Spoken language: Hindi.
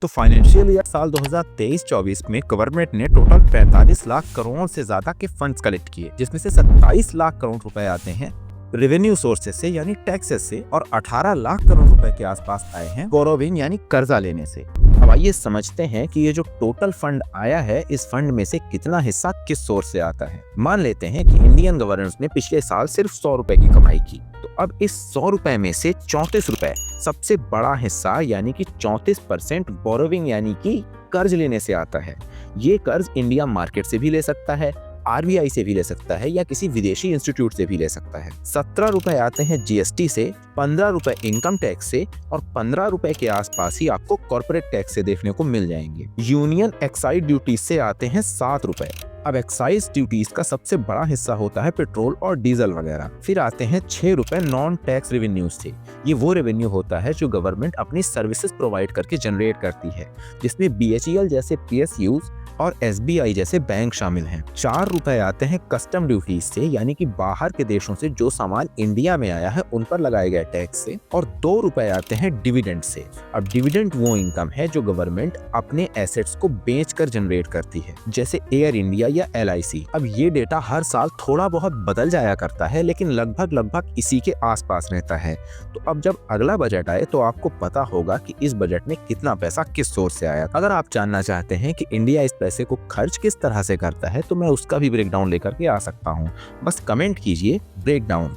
तो फाइनेंशियल ईयर साल 2023-24 में गवर्नमेंट ने टोटल 45 लाख करोड़ से ज्यादा के फंड्स कलेक्ट किए, जिसमें से 27 लाख करोड़ रुपए आते हैं रेवेन्यू सोर्सेस से यानी टैक्सेस से और 18 लाख करोड़ रुपए के आसपास आए हैं बोरोविंग यानी कर्जा लेने से। अब आइए समझते हैं कि ये जो टोटल फंड आया है, इस फंड में से कितना हिस्सा किस सोर्स से आता है। मान लेते हैं कि इंडियन गवर्नेंस ने पिछले साल सिर्फ 100 रुपए की कमाई की, तो अब इस 100 रुपए में से 34 रुपए सबसे बड़ा हिस्सा यानी कि 34% बोरोविंग यानी कि कर्ज लेने से आता है। ये कर्ज इंडिया मार्केट से भी ले सकता है, आरबीआई से भी ले सकता है या किसी विदेशी इंस्टीट्यूट से भी ले सकता है। 17 रुपए आते हैं जीएसटी से, 15 रुपए इनकम टैक्स से और 15 रुपए के आसपास ही आपको कॉर्पोरेट टैक्स से देखने को मिल जाएंगे। यूनियन एक्साइज ड्यूटीज से आते हैं 7 रुपए। अब एक्साइज ड्यूटीज का सबसे बड़ा हिस्सा होता है पेट्रोल और डीजल वगैरह। फिर आते हैं 6 रुपए नॉन टैक्स रेवेन्यूज से। ये वो रेवेन्यू होता है जो गवर्नमेंट अपनी सर्विसेज प्रोवाइड करके जनरेट करती है, जिसमें बीएचईएल जैसे पीएसयूज और एसबीआई जैसे बैंक शामिल हैं। 4 रुपए आते हैं कस्टम ड्यूटीज से, यानी कि बाहर के देशों से जो सामान इंडिया में आया है उन पर लगाए गए टैक्स से। और 2 रुपए आते हैं डिविडेंड से। अब डिविडेंड वो इनकम है जो गवर्नमेंट अपने एसेट्स को बेचकर जनरेट करती है, जैसे एयर इंडिया या एलआईसी। अब ये डेटा हर साल थोड़ा बहुत बदल जाया करता है, लेकिन लगभग इसी के आसपास रहता है। तो अब जब अगला बजट आए तो आपको पता होगा कि इस बजट में कितना पैसा किस सोर्स से आया। अगर आप जानना चाहते हैं कि इंडिया इस पैसे को खर्च किस तरह से करता है, तो मैं उसका भी ब्रेकडाउन लेकर के आ सकता हूँ। बस कमेंट कीजिए ब्रेकडाउन।